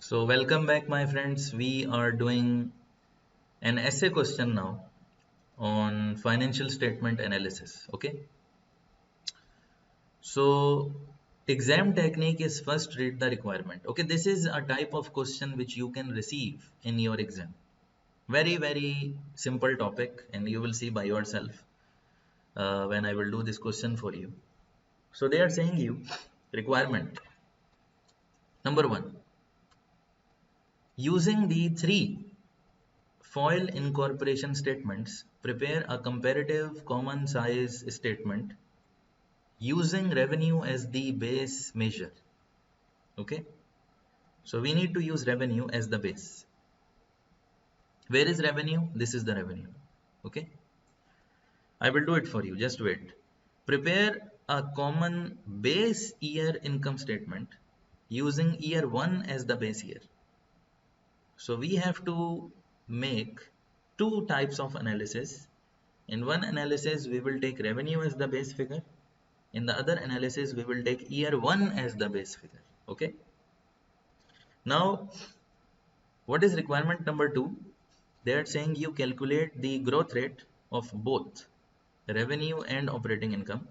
So welcome back my friends. We are doing an essay question now on financial statement analysis. Okay. So exam technique is first read the requirement. Okay. This is a type of question which you can receive in your exam. Very simple topic and you will see by yourself when I will do this question for you. So they are saying you requirement. Number one, using the three FOIL incorporation statements, prepare a comparative common size statement using revenue as the base measure. Okay, so we need to use revenue as the base. Where is revenue? This is the revenue. Okay, I will do it for you. Just wait. Prepare a common base year income statement using year 1 as the base year. So we have to make two types of analysis. In one analysis, we will take revenue as the base figure. In the other analysis, we will take year 1 as the base figure. Okay. Now, what is requirement number 2? They are saying you calculate the growth rate of both revenue and operating income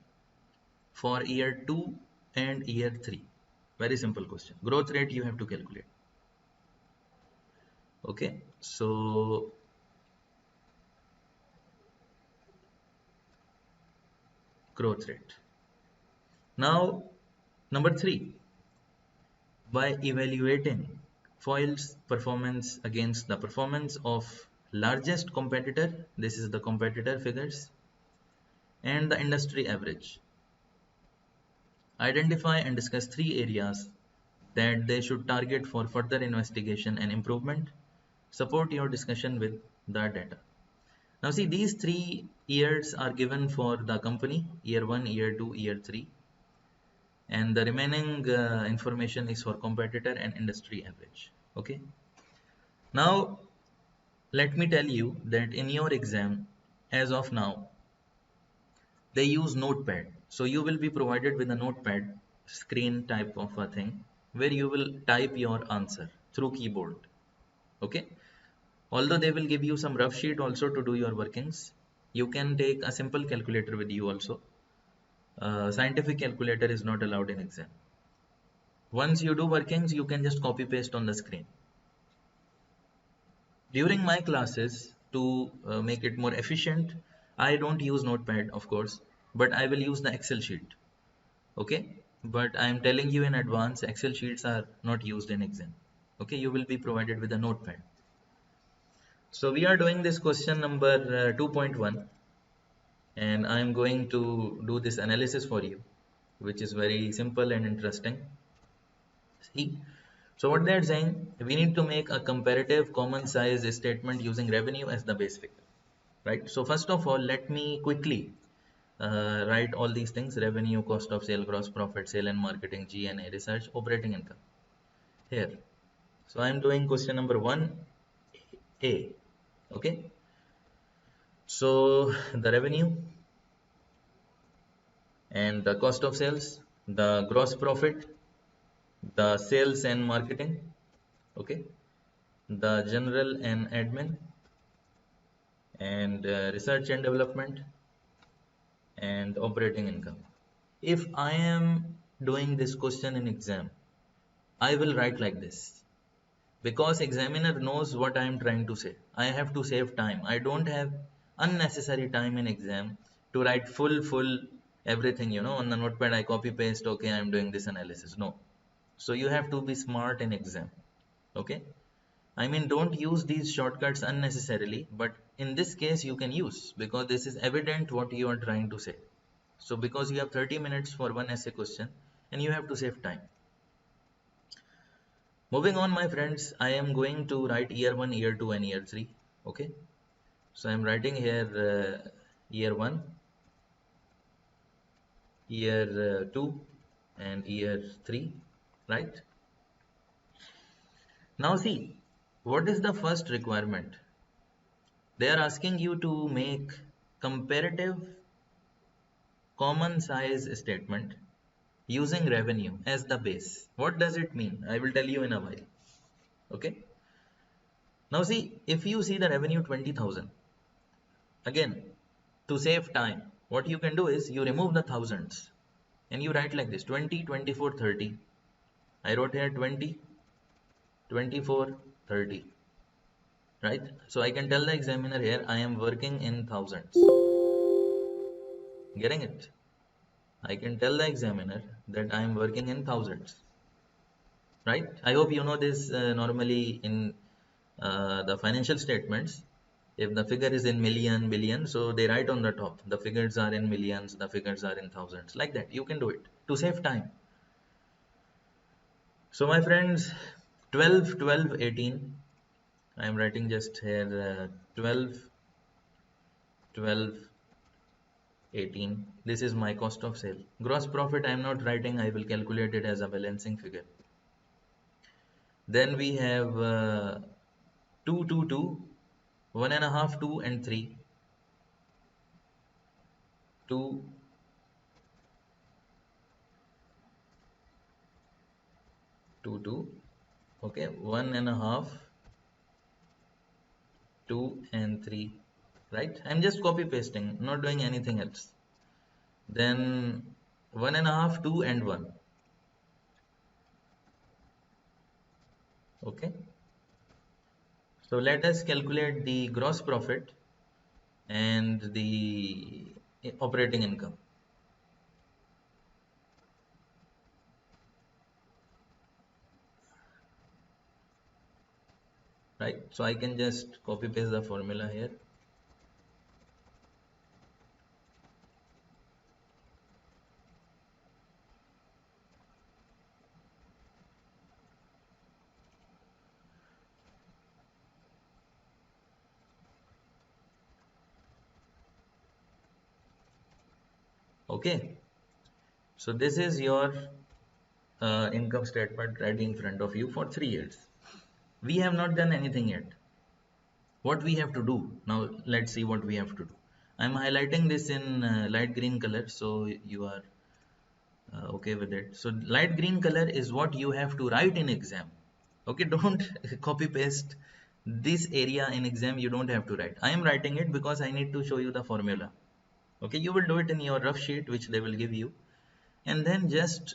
for year 2 and year 3. Very simple question. Growth rate you have to calculate. Okay. So, growth rate. Now, number 3, by evaluating FOIL's performance against the performance of largest competitor, this is the competitor figures, and the industry average. Identify and discuss 3 areas that they should target for further investigation and improvement. Support your discussion with the data. Now see, these 3 years are given for the company, year 1, year 2, year 3. And the remaining information is for competitor and industry average. Okay. Now, let me tell you that in your exam, as of now, they use notepad. So you will be provided with a notepad screen type of a thing where you will type your answer through keyboard. Okay. Although they will give you some rough sheet also to do your workings, you can take a simple calculator with you also. Scientific calculator is not allowed in exam. Once you do workings, you can just copy paste on the screen. During my classes, to make it more efficient, I don't use notepad, of course, but I will use the Excel sheet. Okay, but I am telling you in advance, Excel sheets are not used in exam. Okay, you will be provided with a notepad. So we are doing this question number 2.1, and I am going to do this analysis for you, which is very simple and interesting. See, so what they're saying, we need to make a comparative common size statement using revenue as the base figure, right? So first of all, let me quickly write all these things: revenue, cost of sale, gross profit, sale and marketing, G&A, research, operating income here. So I'm doing question number 1A. Okay. So the revenue and the cost of sales, the gross profit, the sales and marketing, okay, the general and admin, and research and development, and operating income. If I am doing this question in exam, I will write like this because examiner knows what I am trying to say. I have to save time. I don't have unnecessary time in exam to write full everything, on the notepad. I copy paste, okay, I am doing this analysis. No. So you have to be smart in exam. Okay. I mean, don't use these shortcuts unnecessarily, but in this case you can use because this is evident what you are trying to say. So because you have 30 minutes for one essay question and you have to save time. Moving on, my friends, I am going to write year 1, year 2 and year 3. Okay. So I am writing here year 1, year 2 and year 3, right? Now see, what is the first requirement? They are asking you to make comparative common size statement using revenue as the base. What does it mean? I will tell you in a while. Okay. Now see, if you see the revenue 20,000, again, to save time, what you can do is you remove the thousands and you write like this: 20, 24, 30. I wrote here 20, 24, 30, right? So I can tell the examiner here I am working in thousands. Getting it? I can tell the examiner that I am working in thousands, right? I hope you know this. Normally in the financial statements, if the figure is in million, billion, so they write on the top, the figures are in millions, the figures are in thousands, like that. You can do it to save time. So my friends, 12, 12, 18, I am writing just here 12, 12, 18. This is my cost of sale. Gross profit I am not writing, I will calculate it as a balancing figure. Then we have 2, 2, 2, 1.5, 2 and 3. 2, 2, 2. Okay, 1.5, 2 and 3. Right? I'm just copy pasting, not doing anything else. Then 1.5, 2 and 1. Okay. So let us calculate the gross profit and the operating income. Right? So I can just copy paste the formula here. Okay. So this is your income statement right in front of you for 3 years. We have not done anything yet. What we have to do now, let's see what we have to do. I'm highlighting this in light green color, so you are okay with it. So light green color is what you have to write in exam. Okay, don't copy paste this area in exam. You don't have to write. I am writing it because I need to show you the formula. Okay, you will do it in your rough sheet which they will give you, and then just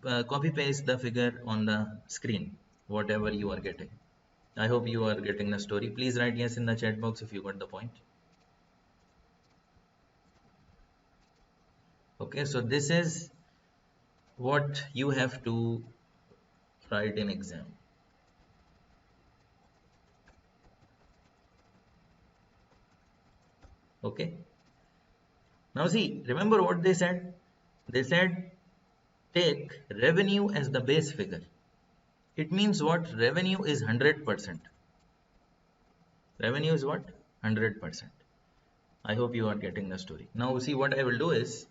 copy paste the figure on the screen, whatever you are getting. I hope you are getting the story. Please write yes in the chat box if you got the point. Okay, so this is what you have to write in exam. Okay, now see, remember what they said? They said take revenue as the base figure. It means what? Revenue is 100%. Revenue is what? 100%. I hope you are getting the story. Now see, what I will do is,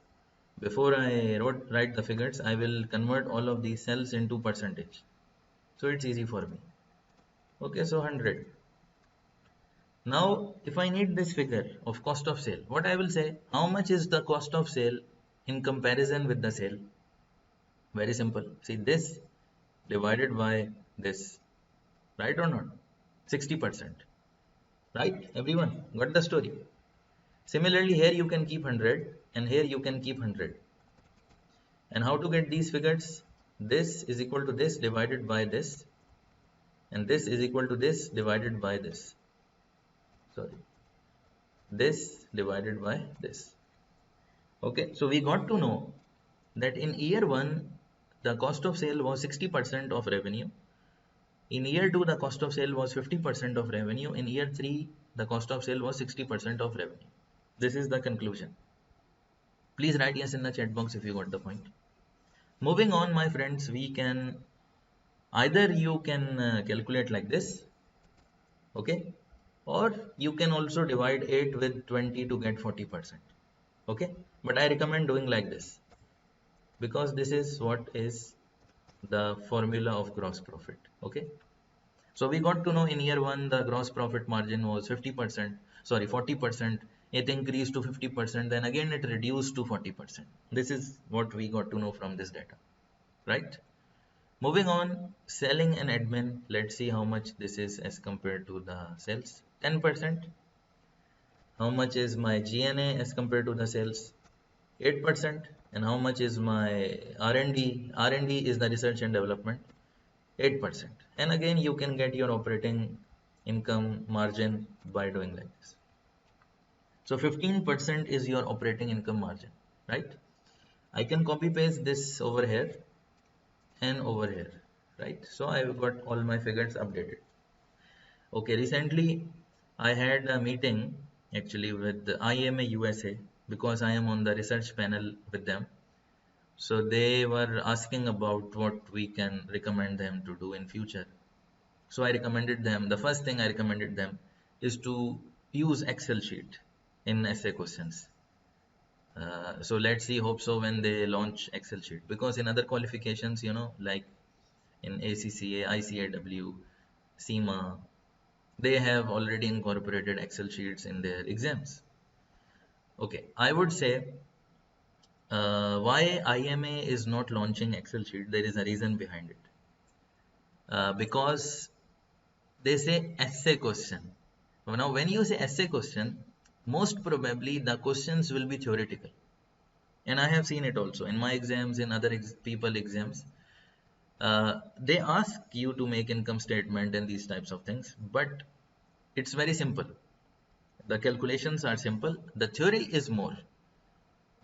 before I write the figures, I will convert all of these cells into percentage. So it's easy for me. Okay, so 100. Now, if I need this figure of cost of sale, what I will say, how much is the cost of sale in comparison with the sale? Very simple. See, this divided by this, right or not? 60%. Right? Everyone got the story? Similarly, here you can keep 100 and here you can keep 100. And how to get these figures? This is equal to this divided by this, and this is equal to this divided by this. Sorry, this divided by this. Okay, so we got to know that in year 1 the cost of sale was 60% of revenue. In year 2 the cost of sale was 50% of revenue. In year 3 the cost of sale was 60% of revenue. This is the conclusion. Please write yes in the chat box if you got the point. Moving on, my friends, we can either you can calculate like this, okay, or you can also divide 8 with 20 to get 40%. Okay, but I recommend doing like this because this is what is the formula of gross profit. Okay, so we got to know in year 1 the gross profit margin was 50%, sorry, 40%. It increased to 50%, then again it reduced to 40%. This is what we got to know from this data, right? Moving on, selling and admin. Let's see how much this is as compared to the sales. 10%. How much is my G&A as compared to the sales? 8%. And how much is my R&D? R&D is the research and development. 8%. And again, you can get your operating income margin by doing like this. So 15% is your operating income margin, right? I can copy paste this over here and over here, right? So I've got all my figures updated. Okay, recently I had a meeting actually with the IMA USA because I am on the research panel with them. So they were asking about what we can recommend them to do in future. So I recommended them, the first thing I recommended them is to use Excel sheet in essay questions. So let's see, hope so when they launch Excel sheet, because in other qualifications, like in ACCA, ICAW, CIMA, they have already incorporated Excel sheets in their exams. Okay, I would say why IMA is not launching Excel sheet, there is a reason behind it. Because they say essay question. Now, when you say essay question, most probably the questions will be theoretical. And I have seen it also in my exams, in other people exams. They ask you to make income statement and these types of things, but it's very simple. The calculations are simple. The theory is more.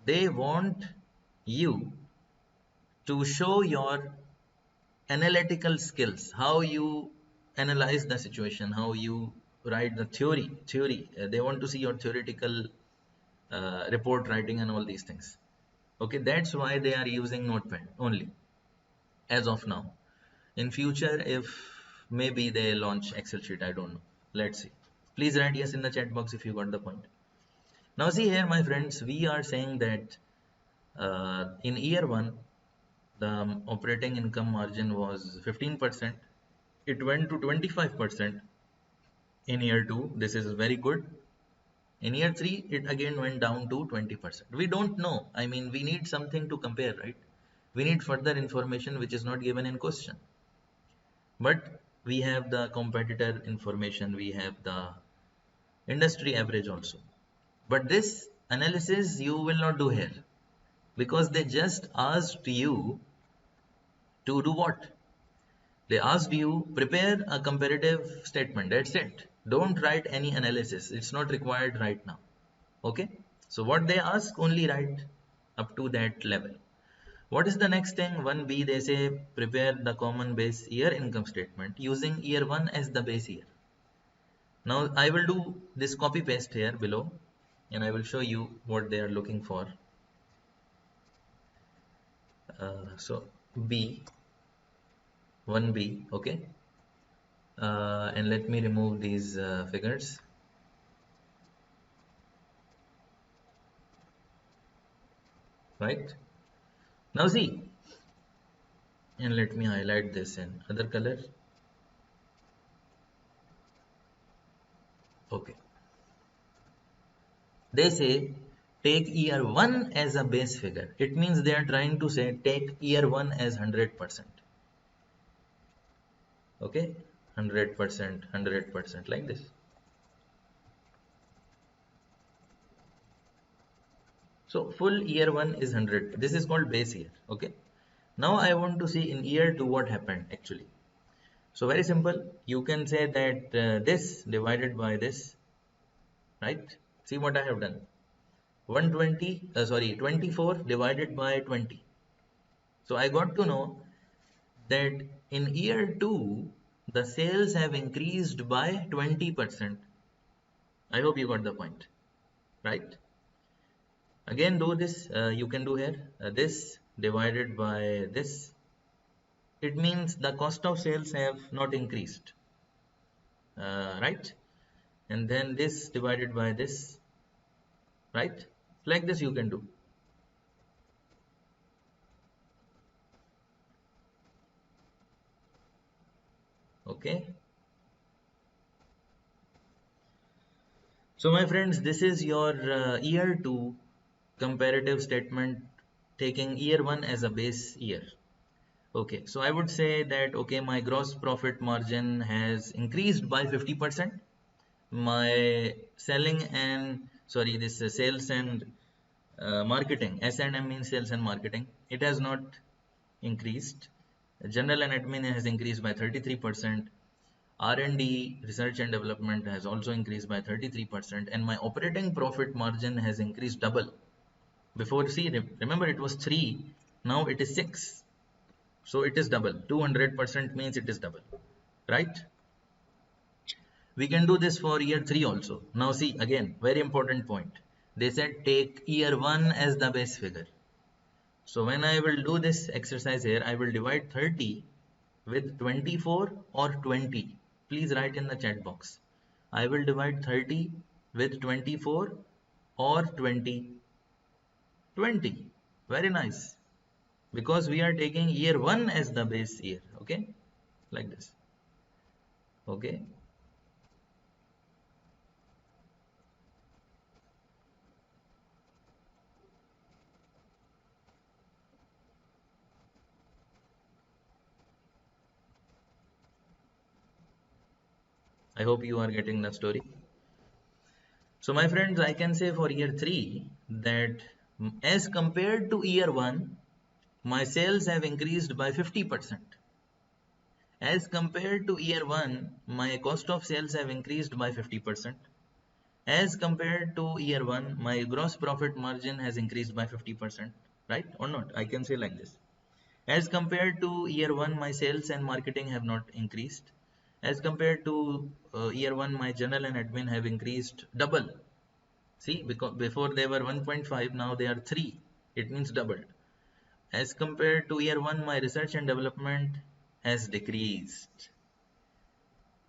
They want you to show your analytical skills, how you analyze the situation, how you write the theory. They want to see your theoretical report writing and all these things. Okay, that's why they are using Notepad only as of now. In future, if maybe they launch Excel sheet, I don't know. Let's see. Please write yes in the chat box if you got the point. Now see here, my friends, we are saying that in year one, the operating income margin was 15%. It went to 25% in year two. This is very good. In year three, it again went down to 20%. We don't know. I mean, we need something to compare, right? We need further information which is not given in question. But we have the competitor information, we have the industry average also. But this analysis you will not do here, because they just asked you to do what? They asked you prepare a comparative statement. That's it. Don't write any analysis. It's not required right now. Okay. So what they ask, only write up to that level. What is the next thing? 1B, they say prepare the common base year income statement using year 1 as the base year. Now I will do this copy paste here below and I will show you what they are looking for. So B, 1B, okay. And let me remove these figures. Right. Now see, and let me highlight this in other color. Okay. They say take year 1 as a base figure. It means they are trying to say take year 1 as 100%. Okay, 100%, 100% like this. So full year 1 is 100. This is called base year. Okay. Now I want to see in year 2 what happened actually. So very simple. You can say that this divided by this, right? See what I have done. 24 divided by 20. So I got to know that in year 2, the sales have increased by 20%. I hope you got the point, right? Again, do this, you can do here, this divided by this. It means the cost of sales have not increased, right? And then this divided by this, right? Like this you can do. Okay. So my friends, this is your year 2 comparative statement taking year 1 as a base year. Okay, so I would say that, okay, my gross profit margin has increased by 50%. My selling and, sorry, this sales and marketing, S&M means sales and marketing, it has not increased. General and admin has increased by 33%. R&D, research and development, has also increased by 33%, and my operating profit margin has increased double. Before, see, remember it was 3, now it is 6. So it is double. 200% means it is double, right? We can do this for year 3 also. Now see, again, very important point. They said take year 1 as the base figure. So when I will do this exercise here, I will divide 30 with 24 or 20. Please write in the chat box. I will divide 30 with 24 or 20. 20. Very nice. Because we are taking year 1 as the base year. Okay. Like this. Okay. I hope you are getting the story. So my friends, I can say for year 3 that as compared to year 1, my sales have increased by 50%. As compared to year 1, my cost of sales have increased by 50%. As compared to year 1, my gross profit margin has increased by 50%, right or not? I can say like this. As compared to year 1, my sales and marketing have not increased. As compared to year 1, my general and admin have increased double. See, because before they were 1.5, now they are 3. It means doubled. As compared to year 1, my research and development has decreased.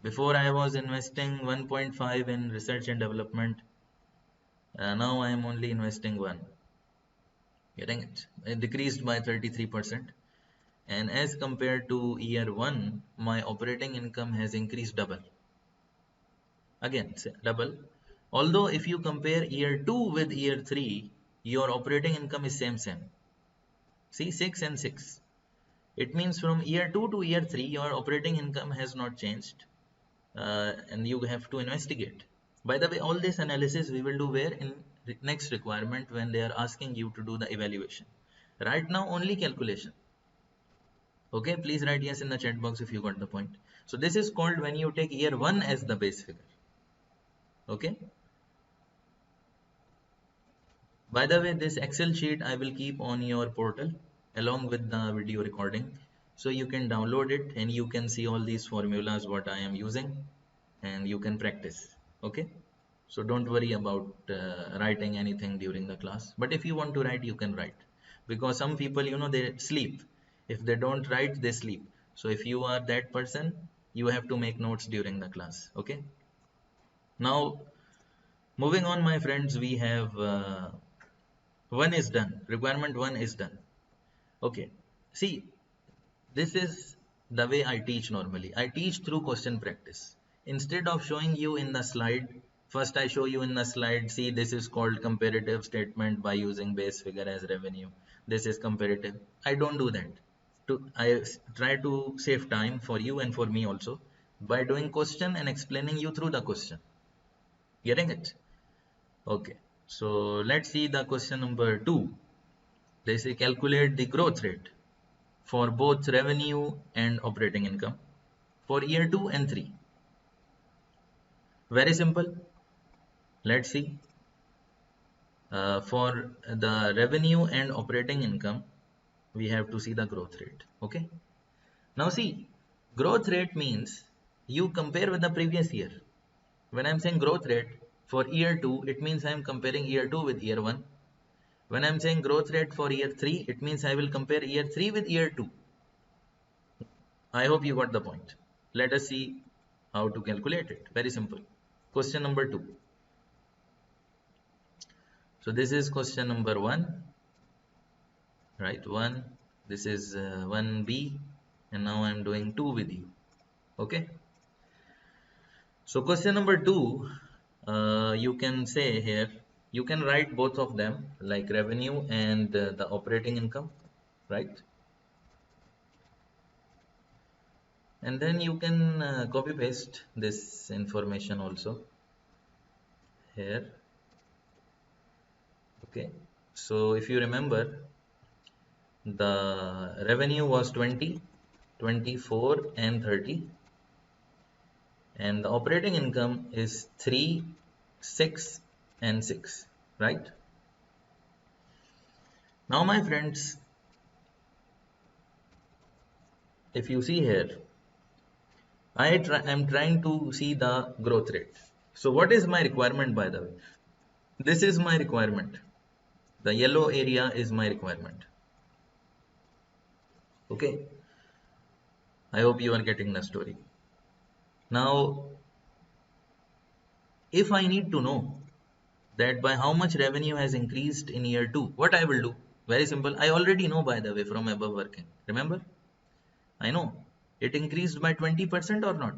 Before I was investing 1.5 in research and development. Now I am only investing 1. Getting it? It decreased by 33%. And as compared to year 1, my operating income has increased double. Again, double. Although if you compare year 2 with year 3, your operating income is same. See, 6 and 6. It means from year 2 to year 3, your operating income has not changed. And you have to investigate. By the way, all this analysis we will do where in next requirement when they are asking you to do the evaluation. Right now, only calculation. Okay, please write yes in the chat box if you got the point. So this is called when you take year 1 as the base figure. Okay. By the way, this Excel sheet I will keep on your portal along with the video recording. So you can download it and you can see all these formulas what I am using and you can practice. Okay. So don't worry about writing anything during the class. But if you want to write, you can write. Because some people, they sleep. If they don't write, they sleep. So if you are that person, you have to make notes during the class. Okay. Now, moving on, my friends, we have 1 is done. Requirement 1 is done. Okay. See, this is the way I teach normally. I teach through question practice. Instead of showing you in the slide, first I show you in the slide, see this is called comparative statement by using base figure as revenue. This is comparative. I don't do that. I try to save time for you and for me also by doing question and explaining you through the question. Getting it? Okay. So let's see the question number 2. They say calculate the growth rate for both revenue and operating income for year 2 and 3. Very simple. Let's see. For the revenue and operating income, we have to see the growth rate. Okay. Now see, growth rate means you compare with the previous year. When I'm saying growth rate for year 2, it means I'm comparing year 2 with year 1. When I'm saying growth rate for year 3, it means I will compare year 3 with year 2. I hope you got the point. Let us see how to calculate it. Very simple. Question number 2. So this is question number 1. Right, 1. This is 1B. And now I'm doing 2 with you. Okay. So question number 2, you can say here, you can write both of them like revenue and the operating income, right? and then you can copy paste this information also here. Okay, so if you remember, the revenue was 20, 24 and 30, and the operating income is 3, 6 and 6, right? Now my friends, if you see here, I'm trying to see the growth rate. So what is my requirement, by the way? This is my requirement. The yellow area is my requirement. Okay, I hope you are getting the story. Now, if I need to know that by how much revenue has increased in year 2, what I will do? Very simple. I already know, by the way, from above working. Remember? I know. It increased by 20% or not?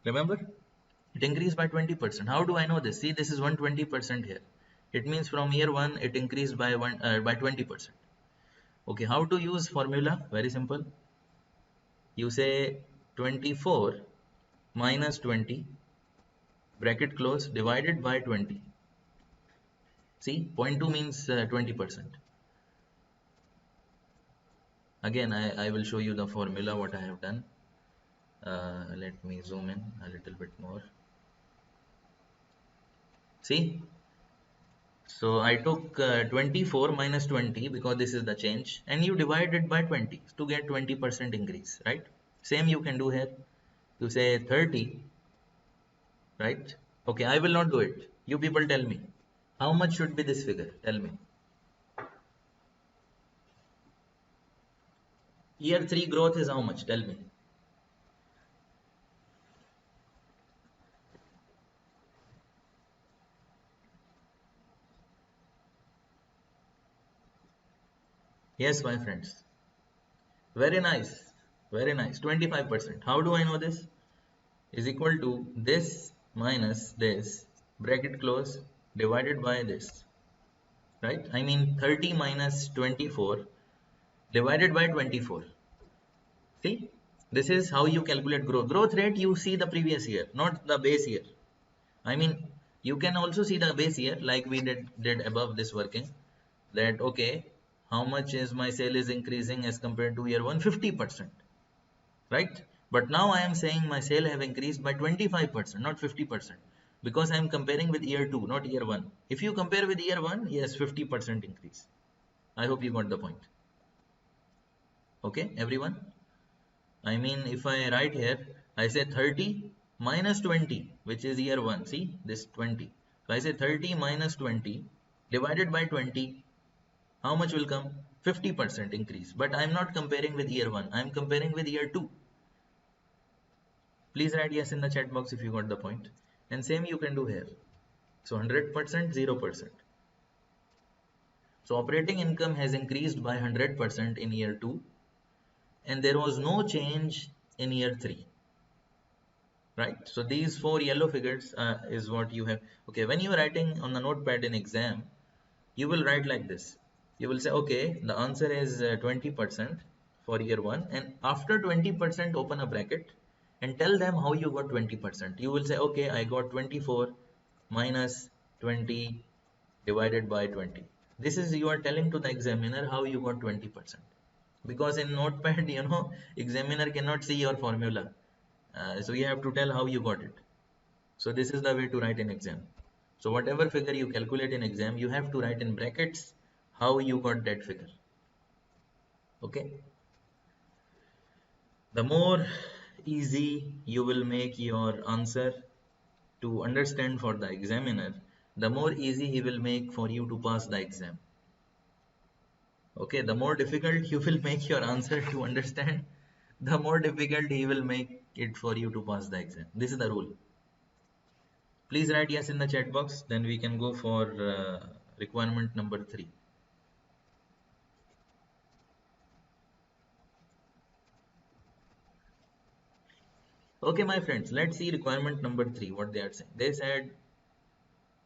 Remember? It increased by 20%. How do I know this? See, this is 120% here. It means from year 1, it increased by 20%. Okay, how to use formula? Very simple. You say 24 minus 20, bracket close, divided by 20. See, zero point 0.2 means 20%. Again, I will show you the formula what I have done. Let me zoom in a little bit more. See, so I took 24 minus 20 because this is the change, and you divide it by 20 to get 20% increase, right? Same you can do here. You say 30, right? Okay, I will not do it. You people tell me. How much should be this figure? Tell me. Year 3 growth is how much? Tell me. Yes, my friends. Very nice. Very nice. 25%. How do I know this? Is equal to this minus this, bracket close, divided by this. Right? I mean 30 minus 24 divided by 24. See? This is how you calculate growth. Growth rate you see the previous year, not the base year. I mean, you can also see the base year like we did above this working. That okay, how much is my sale is increasing as compared to year 1? 50%. Right? But now I am saying my sale have increased by 25%, not 50%, because I am comparing with year 2, not year 1. If you compare with year 1, yes, 50% increase. I hope you got the point. Okay, everyone? I mean, if I write here, I say 30 minus 20, which is year 1. See, this 20. So I say 30 minus 20 divided by 20. How much will come? 50% increase. But I am not comparing with year 1. I am comparing with year 2. Please write yes in the chat box if you got the point. And same you can do here. So 100%, 0%. So operating income has increased by 100% in year 2, and there was no change in year 3. Right? So these 4 yellow figures is what you have. Okay, when you are writing on the notepad in exam, you will write like this. You will say, okay, the answer is 20% for year 1, and after 20% open a bracket and tell them how you got 20%. You will say, okay, I got 24 minus 20 divided by 20. This is you are telling to the examiner how you got 20%. Because in notepad, examiner cannot see your formula. So you have to tell how you got it. So this is the way to write in exam. So whatever figure you calculate in exam, you have to write in brackets how you got that figure. Okay. The more easy you will make your answer to understand for the examiner, the more easy he will make for you to pass the exam. Okay, the more difficult you will make your answer to understand, the more difficult he will make it for you to pass the exam. This is the rule. Please write yes in the chat box, then we can go for requirement number 3. Okay, my friends, let's see requirement number 3, what they are saying. They said,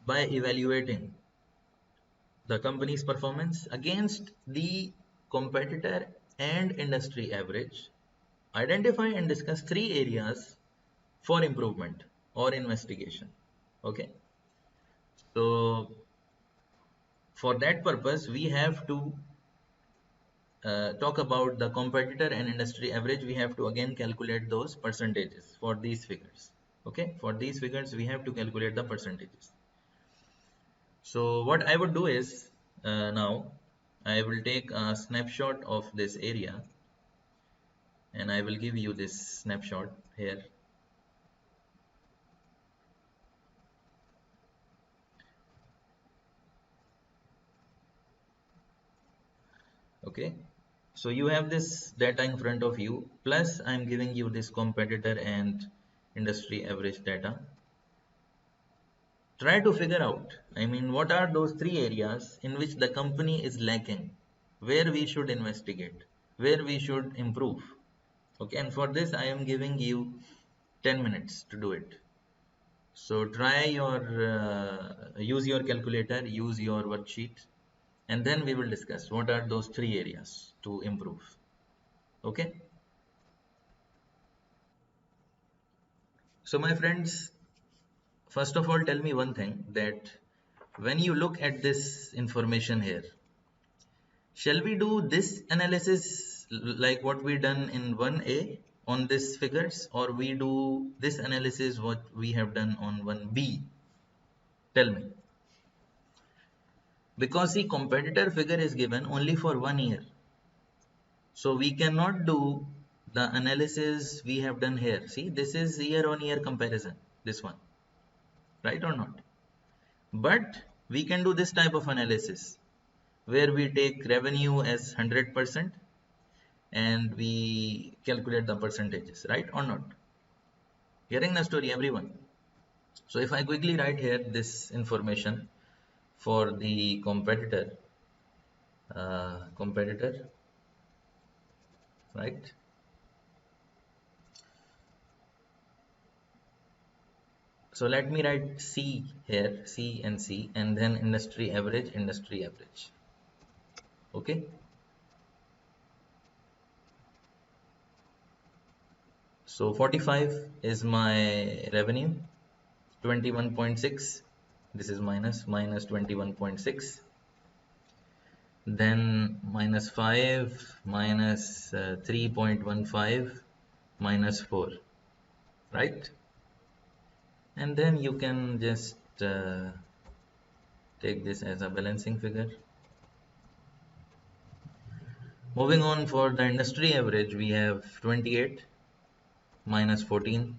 by evaluating the company's performance against the competitor and industry average, Identify and discuss 3 areas for improvement or investigation. Okay. So for that purpose, we have to talk about the competitor and industry average. We have to again calculate those percentages for these figures. Okay. For these figures, we have to calculate the percentages. So what I would do is now I will take a snapshot of this area and I will give you this snapshot here. Okay, so you have this data in front of you, plus I'm giving you this competitor and industry average data. Try to figure out, I mean, what are those 3 areas in which the company is lacking, where we should investigate, where we should improve. Okay, and for this I am giving you 10 minutes to do it. So try your use your calculator, use your worksheet, and then we will discuss what are those 3 areas to improve. Okay. So my friends, first of all, tell me one thing, that when you look at this information here, shall we do this analysis like what we done in 1A on this figures, or we do this analysis what we have done on 1B? Tell me. Because the competitor figure is given only for 1 year. So we cannot do the analysis we have done here. See, this is year on year comparison, this one, right or not? But we can do this type of analysis where we take revenue as 100% and we calculate the percentages, right or not? Hearing the story, everyone. So if I quickly write here this information for the competitor, right? So let me write C here, C and C, and then industry average, industry average. Okay. So 45 is my revenue, 21.6. This is minus 21.6. Then minus 5 minus 3.15 minus 4, right? And then you can just take this as a balancing figure. Moving on, for the industry average, we have 28 minus 14,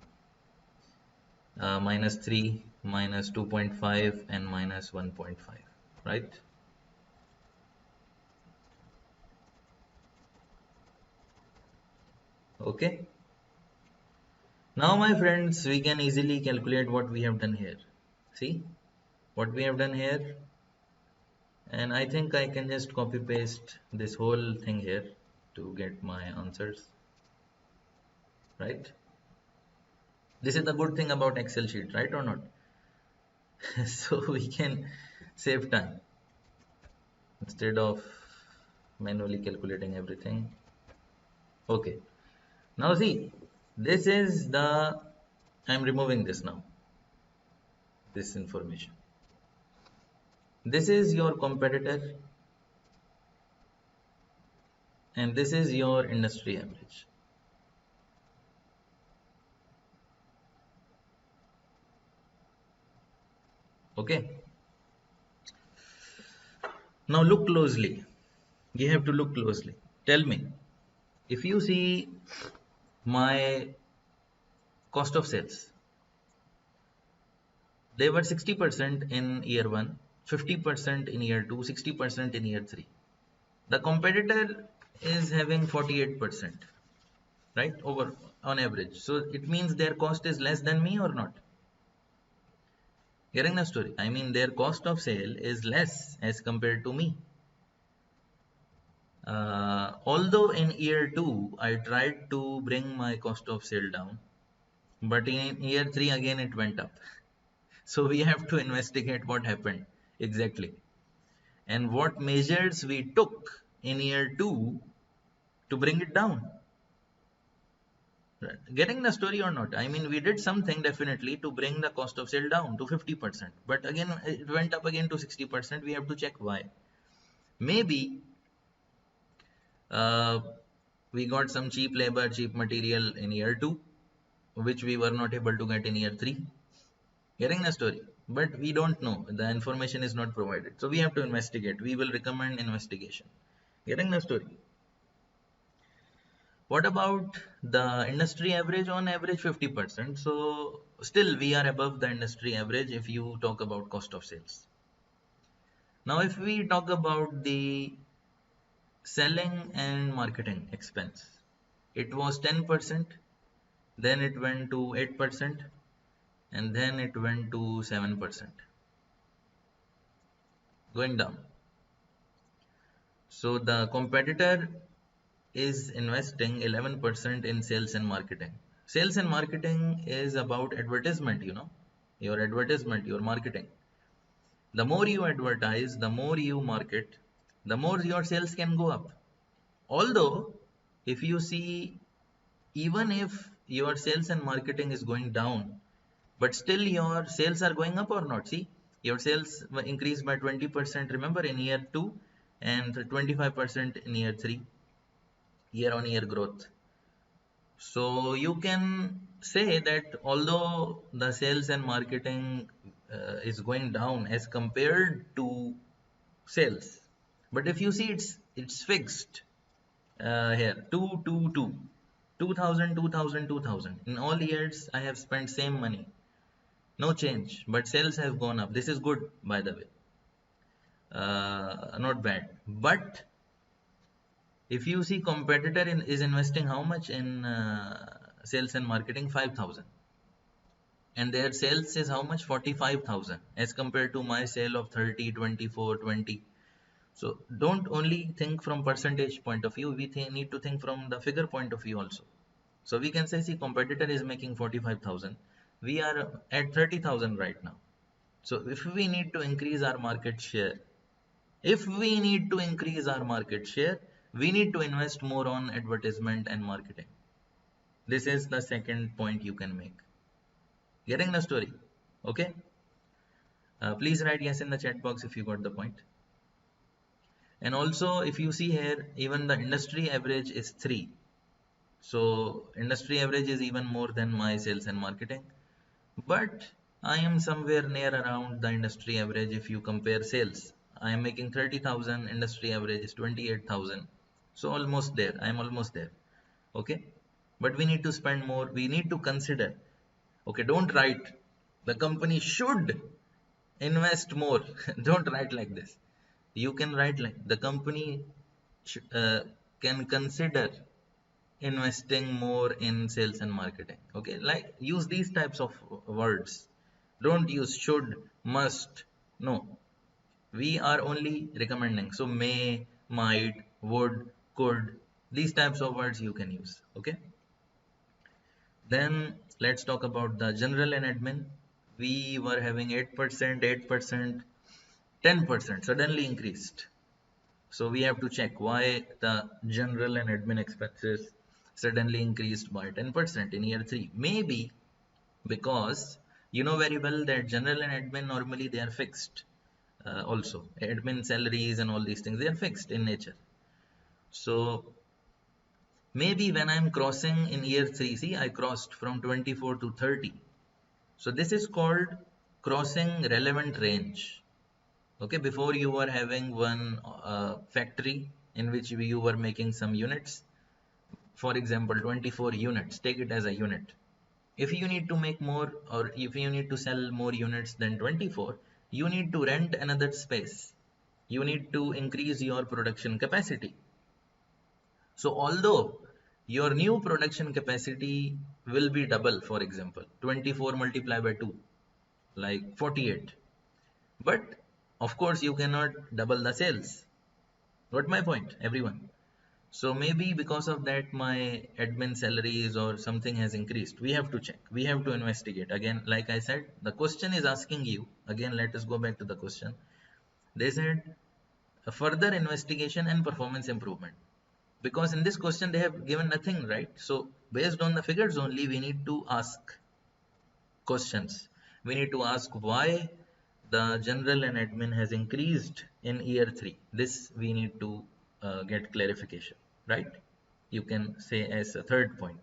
minus 3, minus 2.5, and minus 1.5, right? Okay. Now, my friends, we can easily calculate what we have done here. See what we have done here, and I think I can just copy paste this whole thing here to get my answers, right? This is the good thing about Excel sheet, right or not? So we can save time instead of manually calculating everything. Okay, now see, this is the, I'm removing this now, this information. This is your competitor and this is your industry average. Okay, now look closely. You have to look closely. Tell me, if you see my cost of sales, they were 60% in year 1, 50% in year 2, 60% in year 3. The competitor is having 48%, right, over on average. So it means their cost is less than me or not? Hearing the story, I mean, their cost of sale is less as compared to me. Although in year 2 I tried to bring my cost of sale down, but in year 3 again it went up. So we have to investigate what happened exactly and what measures we took in year 2 to bring it down. Right. Getting the story or not? I mean, we did something definitely to bring the cost of sale down to 50%, but again, it went up again to 60%. We have to check why. Maybe uh, we got some cheap labor, cheap material in year 2, which we were not able to get in year 3. Getting the story? But we don't know. The information is not provided. So we have to investigate. We will recommend investigation. Getting the story? What about the industry average? On average 50%. So still we are above the industry average if you talk about cost of sales. Now if we talk about the selling and marketing expense, it was 10%, then it went to 8%, and then it went to 7%, going down. So the competitor is investing 11% in sales and marketing. Sales and marketing is about advertisement, your advertisement, your marketing. The more you advertise, the more you market, the more your sales can go up. Although, if you see, even if your sales and marketing is going down, but still your sales are going up or not? See, your sales were increased by 20%, remember, in year 2, and 25% in year 3, year on year growth. So you can say that although the sales and marketing is going down as compared to sales, but if you see, it's fixed here, 2 2000 2000 2000. In all years I have spent same money, no change, but sales have gone up. This is good, by the way, not bad. But if you see, competitor is investing how much in sales and marketing? 5000, and their sales is how much? 45,000, as compared to my sale of 30, 24, 20. So don't only think from percentage point of view, we need to think from the figure point of view also. So we can say, see, competitor is making 45,000, we are at 30,000 right now. So if we need to increase our market share, we need to invest more on advertisement and marketing. This is the second point you can make. Getting the story? Okay. Please write yes in the chat box if you got the point. And also, if you see here, even the industry average is 3. So industry average is even more than my sales and marketing. But I am somewhere near around the industry average. If you compare sales, I am making 30,000, industry average is 28,000. So almost there, I am almost there. Okay. But we need to spend more. We need to consider. Okay, don't write the company should invest more. Don't write like this. You can write like the company can consider investing more in sales and marketing. Okay, like use these types of words. Don't use should, must. No, we are only recommending. So may, might, would, could, these types of words you can use. Okay. Then let's talk about the general and admin. We were having 8%, 8%, 10% suddenly increased. So we have to check why the general and admin expenses suddenly increased by 10% in year 3. Maybe because you know very well that general and admin normally they are fixed. Also, admin salaries and all these things, they are fixed in nature. So maybe when I'm crossing in year 3, see, I crossed from 24 to 30. So this is called crossing relevant range. Okay, before you were having one factory in which you were making some units, for example 24 units, take it as a unit. If you need to make more, or if you need to sell more units than 24, you need to rent another space, you need to increase your production capacity. So although your new production capacity will be double, for example 24 multiplied by 2, like 48, but of course you cannot double the sales. Got my point, everyone? So maybe because of that my admin salaries or something has increased. We have to check, we have to investigate. Again, like I said, the question is asking you, again let us go back to the question. They said a further investigation and performance improvement. because in this question they have given nothing, right? So based on the figures only, we need to ask questions. We need to ask why the general and admin has increased in year 3. This we need to get clarification, right? You can say as a third point.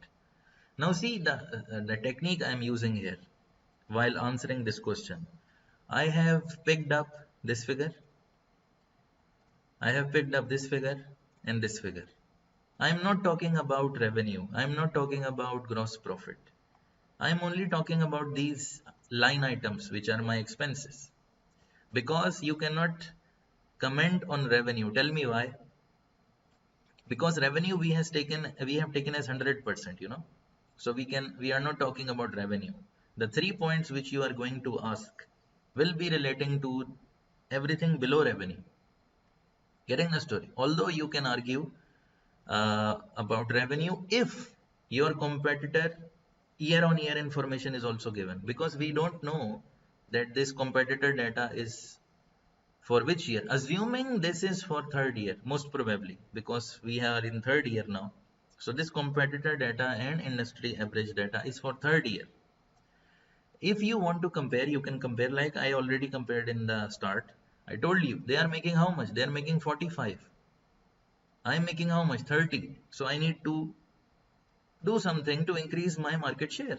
Now see the technique I am using here while answering this question. I have picked up this figure, I have picked up this figure and this figure. I am not talking about revenue, I am not talking about gross profit. I am only talking about these line items which are my expenses, because you cannot comment on revenue. Tell me why? Because revenue we have taken as 100%, so we are not talking about revenue. The 3 points which you are going to ask will be relating to everything below revenue. Getting the story? Although you can argue about revenue if your competitor year on year information is also given, because we don't know that this competitor data is for which year. Assuming this is for third year, most probably, because we are in third year now. So this competitor data and industry average data is for third year. If you want to compare, you can compare like I already compared in the start. I told you they are making how much? They are making 45. I am making how much? 30. So I need to do something to increase my market share.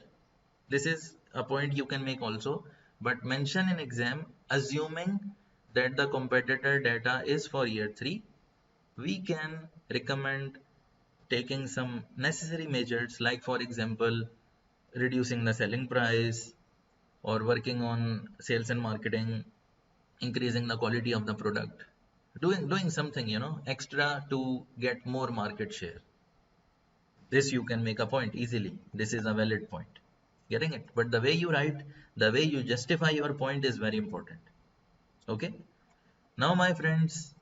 This is a point you can make also, but mention in exam, assuming that the competitor data is for year 3, we can recommend taking some necessary measures, like for example reducing the selling price, or working on sales and marketing, increasing the quality of the product, doing something extra to get more market share. This you can make a point easily. This is a valid point. Getting it? But the way you write, the way you justify your point is very important. Okay. Now my friends,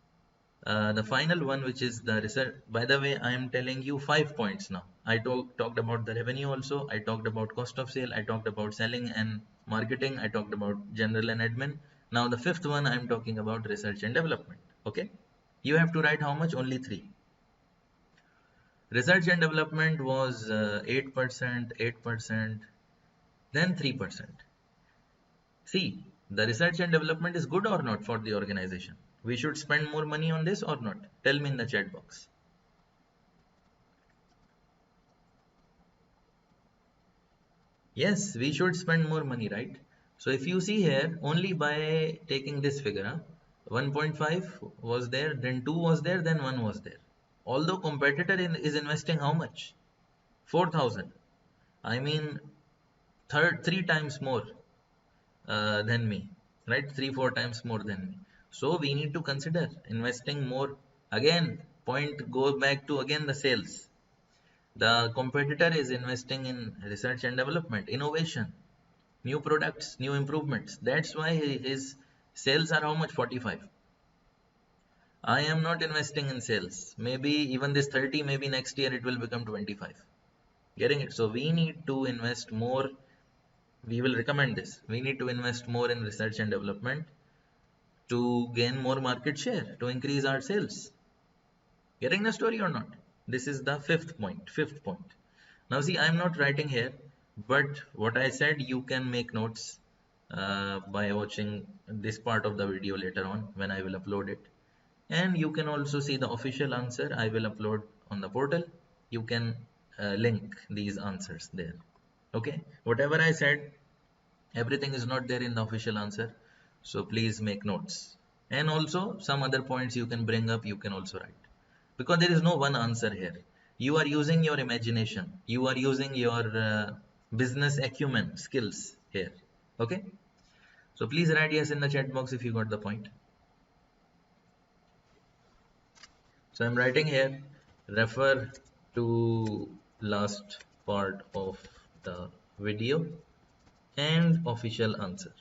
the final one, which is the research. By the way, I am telling you 5 points now. I talked about the revenue also, I talked about cost of sale, I talked about selling and marketing, I talked about general and admin. Now the fifth one, I am talking about research and development. Okay. You have to write how much? Only 3. Research and development was 8%, 8%, then 3%. See, the research and development is good or not for the organization? We should spend more money on this or not? Tell me in the chat box. Yes, we should spend more money, right? So if you see here, only by taking this figure, 1.5 was there, then 2 was there, then 1 was there. Although competitor is investing how much? 4,000. I mean, 3 times more than me, right? 3-4 times more than me. So we need to consider investing more. Again, point goes back to again the sales. The competitor is investing in research and development, innovation, new products, new improvements. That's why his sales are how much? 45. I am not investing in sales. Maybe even this 30, maybe next year it will become 25. Getting it? So we need to invest more. We will recommend this. We need to invest more in research and development to gain more market share, to increase our sales. Getting the story or not? This is the fifth point. Fifth point. Now see, I am not writing here, but what I said, you can make notes by watching this part of the video later on when I will upload it. And you can also see the official answer I will upload on the portal. You can link these answers there. Okay, whatever I said, everything is not there in the official answer, so please make notes. And also some other points you can bring up, you can also write, because there is no one answer here. You are using your imagination, you are using your business acumen skills here. Okay, so please write yes in the chat box if you got the point. So I'm writing here, refer to last part of the video and official answer.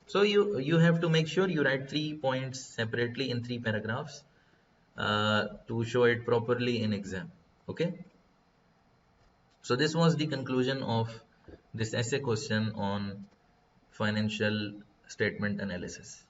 So you have to make sure you write 3 points separately in 3 paragraphs to show it properly in exam. Okay. So this was the conclusion of this essay question on financial statement analysis.